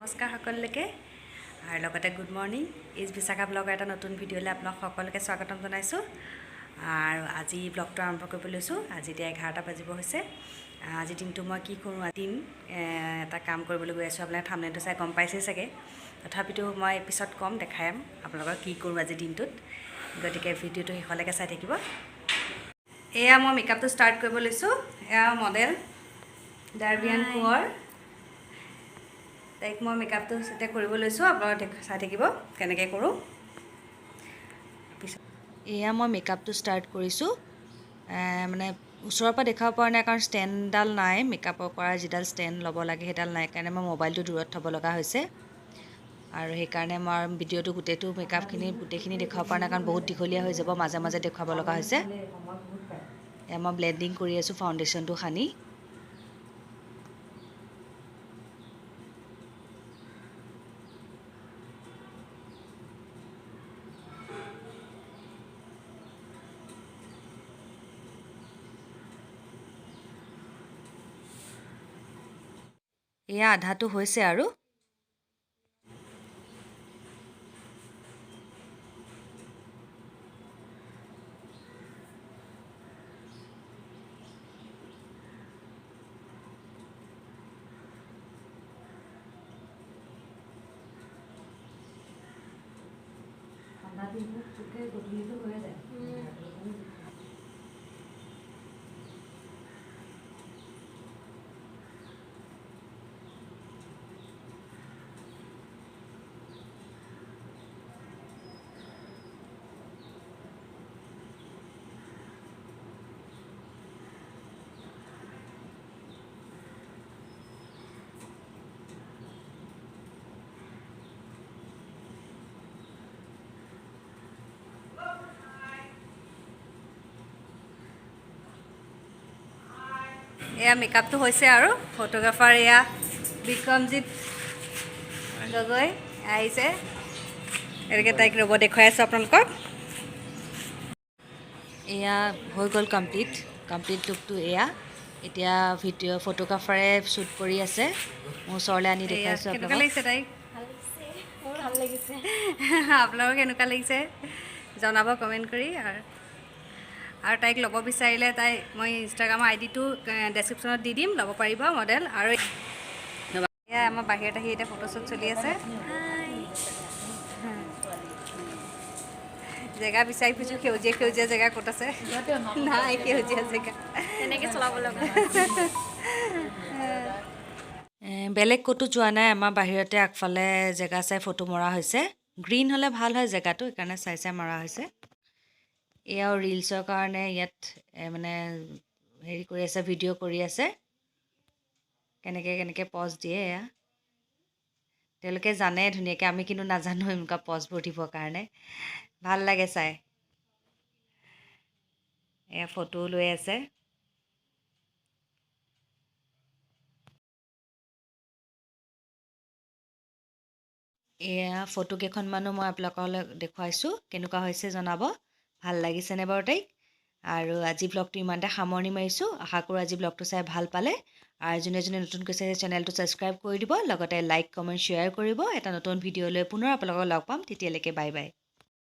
নমস্কাৰ সকলোকে আৰু লগতে গুড মৰ্নিং ইজ বিশাখা ব্লগৰ এটা নতুন ভিডিঅ'লৈ আপোনাক সকলোকে স্বাগতম জনাইছোঁ আৰু আজি ব্লগটো আৰম্ভ কৰিব লৈছোঁ। আজি এতিয়া 11টা বাজিব হৈছে। আজি দিনটো মই কি কৰোঁ, দিন এটা কাম কৰিবলৈ গৈ আছোঁ। আপোনালোকে থাম্বনেইলটো চাই গম পাইছেই চাগে, তথাপিতো মই পিছত ক'ম, দেখাম আপোনালোকক কি কৰোঁ আজি দিনটোত। গতিকে ভিডিঅ'টো শেষলৈকে চাই থাকিব। এয়া মই মেকআপটো ষ্টাৰ্ট কৰিব লৈছোঁ। এয়া মডেল ডাৰ্বিয়ান কোঁৱৰ, তাইক মই মেকআপটো এতিয়া কৰিব লৈছোঁ। আপোনালোকে চাই থাকিব কেনেকৈ কৰোঁ। পিছত এয়া মই মেকআপটো ষ্টাৰ্ট কৰিছোঁ। মানে ওচৰৰ পৰা দেখাব পৰা নাই, কাৰণ ষ্টেণ্ডডাল নাই। মেকআপৰ কৰা যিডাল ষ্টেণ্ড ল'ব লাগে সেইডাল নাই কাৰণে মই মোবাইলটো দূৰত থ'ব লগা হৈছে। আৰু সেইকাৰণে মই ভিডিঅ'টো গোটেইটো মেকআপখিনি গোটেইখিনি দেখাব পৰা নাই, কাৰণ বহুত দীঘলীয়া হৈ যাব, মাজে মাজে দেখুৱাব লগা হৈছে। এয়া মই ব্লেণ্ডিং কৰি আছোঁ ফাউণ্ডেশ্যনটো সানি। এয়া আধাটো হৈছে আৰু হৈ যায়। এয়া মেকআপটো হৈছে আৰু ফটোগ্ৰাফাৰ এয়া বিক্ৰমজিৎ গগৈ আহিছে। এনেকৈ তাইক ৰ'ব দেখুৱাই আছোঁ আপোনালোকক। এয়া হৈ গ'ল কমপ্লিট লুকটো। এয়া এতিয়া ভিডিঅ' ফটোগ্ৰাফাৰে শ্বুট কৰি আছে। মোৰ ওচৰলৈ আনি দেখুৱাইছোঁ। কেনেকুৱা লাগিছে তাইক? ভাল লাগিছে। আপোনালোকক কেনেকুৱা লাগিছে জনাব কমেণ্ট কৰি। আৰু তাইক ল'ব বিচাৰিলে মই ইনষ্টাগ্ৰামৰ আইডিটো ডেছক্ৰিপশ্যনত দি দিম, ল'ব পাৰিব মডেল। আৰু এয়া আমাৰ বাহিৰত আহি এতিয়া ফটোশ্বুট চলি আছে। জেগা বিচাৰি ফুৰিছোঁ, সেউজীয়া জেগা ক'ত আছে? নাই সেউজীয়া জেগা তেনেকৈ চলাব লগা। বেলেগ ক'তো যোৱা নাই, আমাৰ বাহিৰতে আগফালে জেগা চাই ফটো মৰা হৈছে। গ্ৰীণ হ'লে ভাল হয় জেগাটো, সেইকাৰণে চাই মৰা হৈছে। এয়াও ৰিলছৰ কাৰণে ইয়াত মানে হেৰি কৰি আছে, ভিডিঅ' কৰি আছে। কেনেকৈ পজ দিয়ে এয়া তেওঁলোকে জানে ধুনীয়াকৈ, আমি কিন্তু নাজানো এনেকুৱা পজবোৰ দিবৰ কাৰণে। ভাল লাগে চাই। এয়া ফটো লৈ আছে। এয়া ফটো কেইখনমানো মই আপোনালোকলৈ দেখুৱাইছোঁ, কেনেকুৱা হৈছে জনাব। ভাল লাগিছেনে বাৰু তাইক? আৰু আজি ব্লগটো ইমানতে সামৰণি মাৰিছোঁ। আশা কৰোঁ আজি ব্লগটো চাই ভাল পালে। আৰু যোনে নতুনকৈ চাই চেনেলটো ছাবস্ক্ৰাইব কৰি দিব, লগতে লাইক কমেণ্ট শ্বেয়াৰ কৰিব। এটা নতুন ভিডিঅ' লৈ পুনৰ আপোনালোকক লগ পাম। তেতিয়ালৈকে বাই বাই।